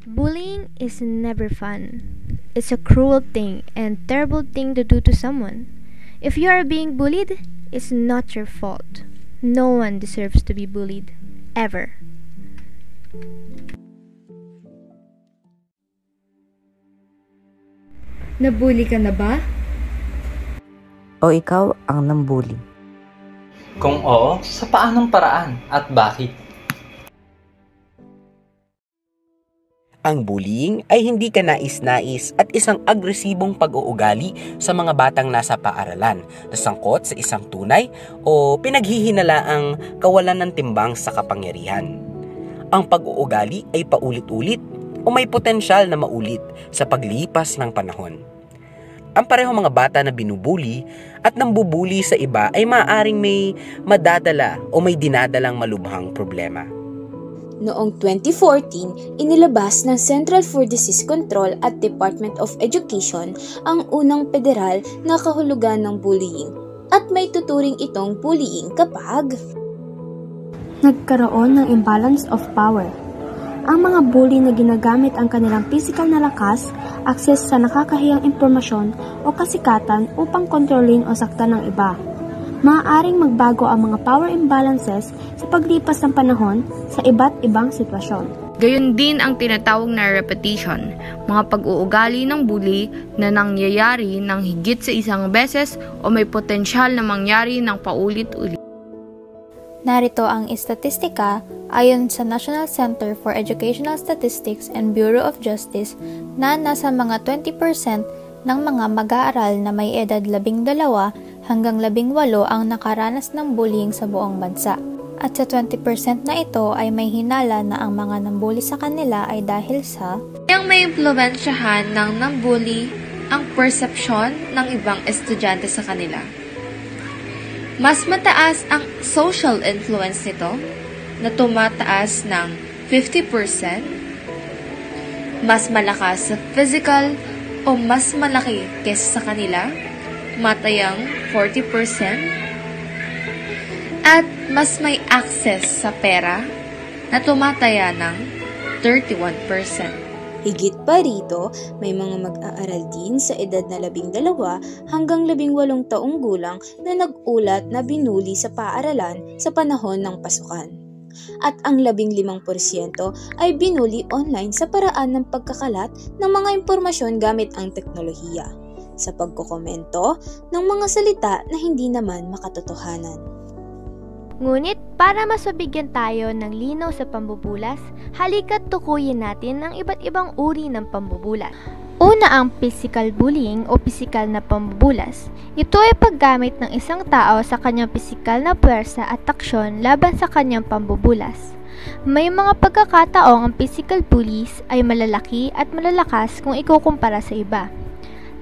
Bullying is never fun. It's a cruel thing and terrible thing to do to someone. If you are being bullied, it's not your fault. No one deserves to be bullied. Ever. Nabully ka na ba? O ikaw ang nambully? Kung oo, sa paanong paraan at bakit? Ang bullying ay hindi kanais-nais at isang agresibong pag-uugali sa mga batang nasa paaralan na sangkot sa isang tunay o pinaghihinalaang kawalan ng timbang sa kapangyarihan. Ang pag-uugali ay paulit-ulit o may potensyal na maulit sa paglipas ng panahon. Ang parehong mga bata na binubuli at nambubuli sa iba ay maaaring may madadala o may dinadalang malubhang problema. Noong 2014, inilabas ng Central for Disease Control at Department of Education ang unang federal na kahulugan ng bullying at may tuturing itong bullying kapag nagkaroon ng imbalance of power. Ang mga bully na ginagamit ang kanilang physical na lakas, access sa nakakahiyang impormasyon o kasikatan upang kontrolin o saktan ng iba. Maaaring magbago ang mga power imbalances sa paglipas ng panahon sa iba't ibang sitwasyon. Gayon din ang tinatawag na repetition, mga pag-uugali ng bully na nangyayari ng higit sa isang beses o may potensyal na mangyari ng paulit-ulit. Narito ang istatistika ayon sa National Center for Educational Statistics and Bureau of Justice na nasa mga 20% ng mga mag-aaral na may edad 12 hanggang 18 ang nakaranas ng bullying sa buong bansa. At sa 20% na ito ay may hinala na ang mga nambully sa kanila ay dahil sa yung may impluwensyahan ng nambully ang persepsyon ng ibang estudyante sa kanila. Mas mataas ang social influence nito na tumataas ng 50%, mas malakas sa physical o mas malaki kesa sa kanila, matayang 40%, at mas may access sa pera na tumataya ng 31%. Higit pa rito, may mga mag-aaral din sa edad na 12 hanggang 18 taong gulang na nag-ulat na binuli sa paaralan sa panahon ng pasukan. At ang 15% ay binuli online sa paraan ng pagkakalat ng mga impormasyon gamit ang teknolohiya, sa pagkokomento ng mga salita na hindi naman makatotohanan. Ngunit para mas mabigyan tayo ng linaw sa pambubulas, halika't tukuyin natin ang iba't ibang uri ng pambubulas. Una ang physical bullying o pisikal na pambubulas. Ito ay paggamit ng isang tao sa kanyang pisikal na puwersa at aksyon laban sa kanyang pambubulas. May mga pagkakataong ang physical bullies ay malalaki at malalakas kung ikukumpara sa iba.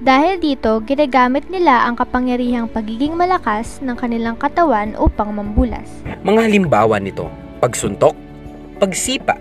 Dahil dito, ginagamit nila ang kapangyarihang pagiging malakas ng kanilang katawan upang mambulas. Mga halimbawa nito, pagsuntok, pagsipa,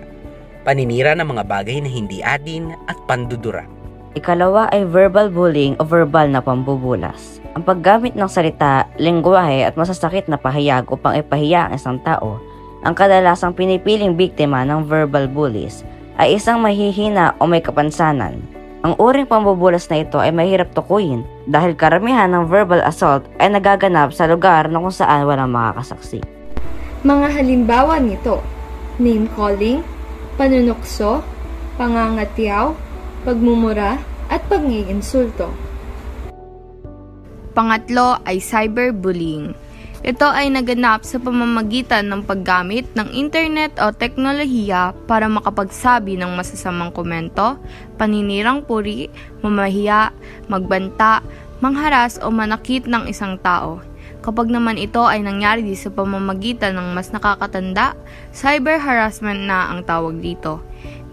paninira ng mga bagay na hindi atin at pandudura. Ikalawa ay verbal bullying o verbal na pambubulas. Ang paggamit ng salita, lengguwahe at masasakit na pahayag upang ipahiya ang isang tao. Ang kadalasang pinipiling biktima ng verbal bullies ay isang mahihina o may kapansanan. Ang uring pambubulas na ito ay mahirap tukuyin dahil karamihan ng verbal assault ay nagaganap sa lugar na kung saan walang makakasaksi. Mga halimbawa nito, name-calling, panunukso, pangangatiyaw, pagmumura, at pag-iinsulto. Pangatlo ay cyberbullying. Ito ay naganap sa pamamagitan ng paggamit ng internet o teknolohiya para makapagsabi ng masasamang komento, paninirang puri, mamahiya, magbanta, mangharas o manakit ng isang tao. Kapag naman ito ay nangyari sa pamamagitan ng mas nakakatanda, cyber harassment na ang tawag dito.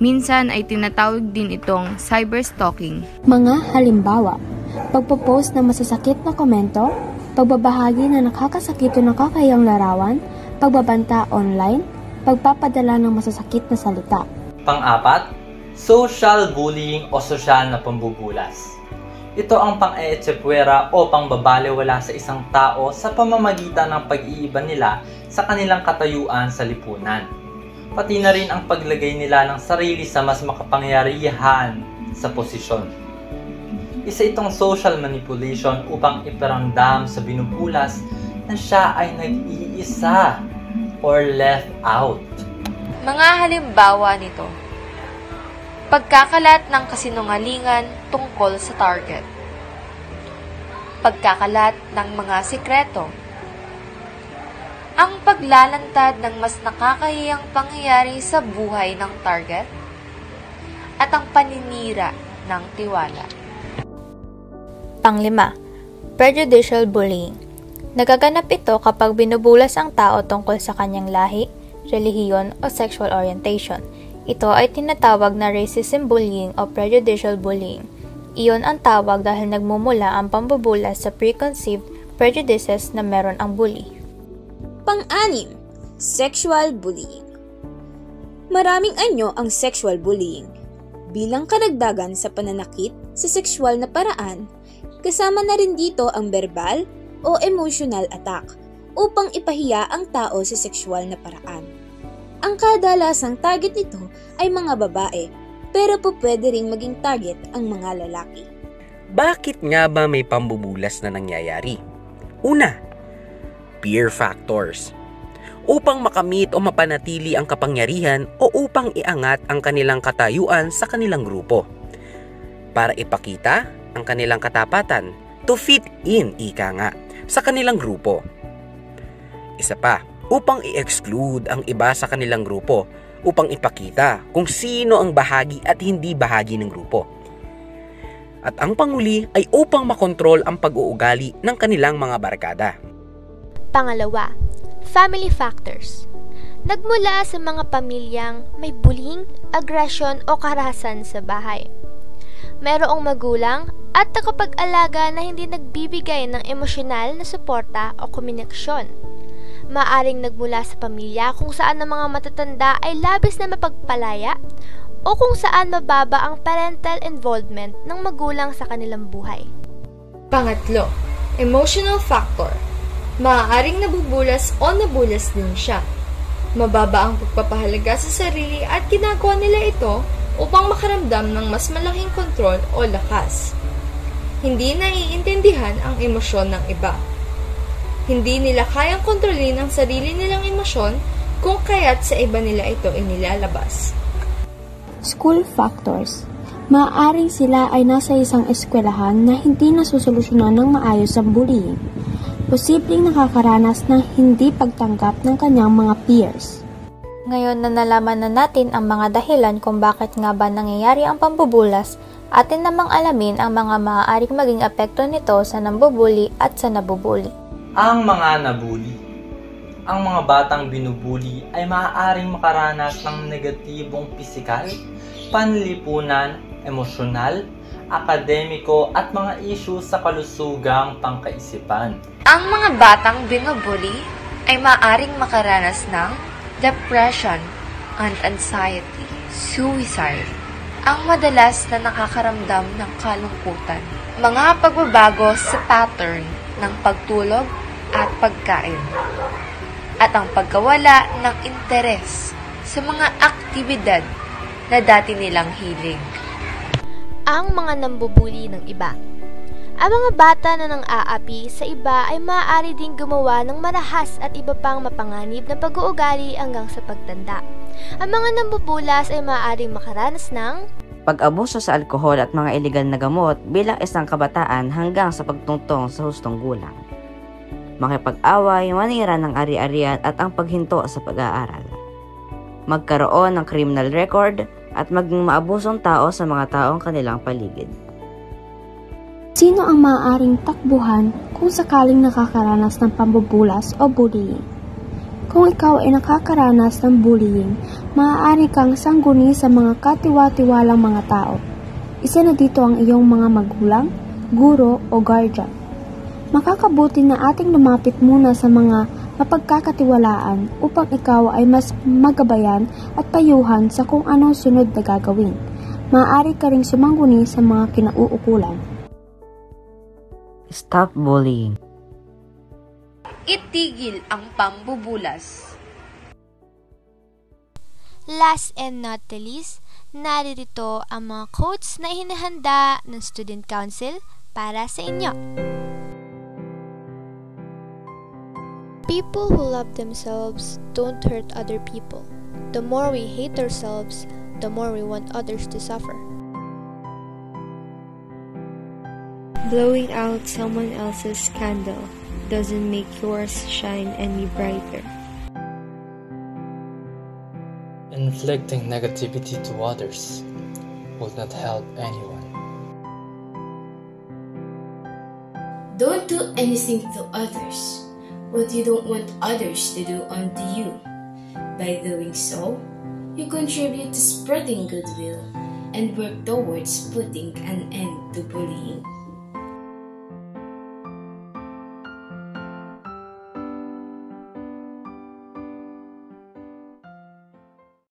Minsan ay tinatawag din itong cyberstalking. Mga halimbawa, pagpo-post ng masasakit na komento, pagbabahagi na nakakasakit o nakakayang larawan, pagbabanta online, pagpapadala ng masasakit na salita. Pang-apat, social bullying o sosyal na pambubulas. Ito ang pang-eetsepwera o pangbabalewala sa isang tao sa pamamagitan ng pag-iiba nila sa kanilang katayuan sa lipunan. pati na rin ang paglagay nila ng sarili sa mas makapangyarihan sa posisyon. Isa itong social manipulation upang iparamdam sa binubulas na siya ay nag-iisa or left out. Mga halimbawa nito: pagkakalat ng kasinungalingan tungkol sa target, pagkakalat ng mga sikreto, ang paglalantad ng mas nakakahiyang pangyayari sa buhay ng target, at ang paninira ng tiwala. Panglima, prejudicial bullying. Nagaganap ito kapag binubulas ang tao tungkol sa kanyang lahi, relihiyon o sexual orientation. Ito ay tinatawag na racism bullying o prejudicial bullying. Iyon ang tawag dahil nagmumula ang pambubulas sa preconceived prejudices na meron ang bully. Pang-anim, sexual bullying. Maraming anyo ang sexual bullying. Bilang karagdagan sa pananakit sa sexual na paraan, kasama na rin dito ang verbal o emotional attack upang ipahiya ang tao sa sexual na paraan. Ang kadalasang target nito ay mga babae, pero po pwede ring maging target ang mga lalaki. Bakit nga ba may pambubulas na nangyayari? Una, peer factors. Upang makamit o mapanatili ang kapangyarihan o upang iangat ang kanilang katayuan sa kanilang grupo. Para ipakita ang kanilang katapatan, to fit in, ika nga, sa kanilang grupo. Isa pa, upang i-exclude ang iba sa kanilang grupo, upang ipakita kung sino ang bahagi at hindi bahagi ng grupo. At ang panguli ay upang makontrol ang pag-uugali ng kanilang mga barkada. Pangalawa, family factors. Nagmula sa mga pamilyang may bullying, aggression o karahasan sa bahay. Mayroong magulang at takapag-alaga na hindi nagbibigay ng emosyonal na suporta o komunikasyon. Maaring nagmula sa pamilya kung saan ang mga matatanda ay labis na mapagpalaya o kung saan mababa ang parental involvement ng magulang sa kanilang buhay. Pangatlo, emotional factor. Maaaring nabubulas o nabulas din siya. Mababa ang pagpapahalaga sa sarili at ginagawa nila ito upang makaramdam ng mas malaking kontrol o lakas. Hindi naiintindihan ang emosyon ng iba. Hindi nila kayang kontrolin ang sarili nilang emosyon kung kaya't sa iba nila ito inilalabas. School factors. Maaaring sila ay nasa isang eskwelahan na hindi nasusolusyonan ng maayos ang bullying. Posibleng nakakaranas ng hindi pagtanggap ng kanyang mga peers. Ngayon na nalaman na natin ang mga dahilan kung bakit nga ba nangyayari ang pambubulas, atin namang alamin ang mga maaaring maging epekto nito sa nambubuli at sa nabubuli. Ang mga nabuli. Ang mga batang binubuli ay maaaring makaranas ng negatibong pisikal, panlipunan, emosyonal, akademiko at mga issue sa kalusugang pangkaisipan. Ang mga batang binubuli ay maaaring makaranas ng depression and anxiety, suicide, ang madalas na nakakaramdam ng kalungkutan, mga pagbabago sa pattern ng pagtulog at pagkain, at ang pagkawala ng interes sa mga aktibidad na dati nilang hilig. Ang mga nambubuli ng iba. Ang mga bata na nang-aapi sa iba ay maaari ding gumawa ng marahas at iba pang mapanganib na pag-uugali hanggang sa pagtanda. Ang mga nambubulas ay maaaring makaranas ng pag-abuso sa alkohol at mga iligal na gamot bilang isang kabataan hanggang sa pagtungtong sa hustong gulang. Makipag-away, manira ng ari-arian at ang paghinto sa pag-aaral. Magkaroon ng criminal record at maging maabusong tao sa mga taong kanilang paligid. Sino ang maaaring takbuhan kung sakaling nakakaranas ng pambubulas o bullying? Kung ikaw ay nakakaranas ng bullying, maaari kang sangguni sa mga katiwa-tiwalang mga tao. Isa na dito ang iyong mga magulang, guro o guardian. Makakabuti na ating lumapit muna sa mga mapagkakatiwalaan upang ikaw ay mas magabayan at payuhan sa kung anong sunod na gagawin. Maaari ka ring sumangguni sa mga kinauukulan. Stop bullying. Itigil ang pambubulas. Last and not the least, naririto ang mga quotes na hinahanda ng Student Council para sa inyo. People who love themselves don't hurt other people. The more we hate ourselves, the more we want others to suffer. Blowing out someone else's candle doesn't make yours shine any brighter. Inflicting negativity to others will not help anyone. Don't do anything to others what you don't want others to do unto you. By doing so, you contribute to spreading goodwill and work towards putting an end to bullying.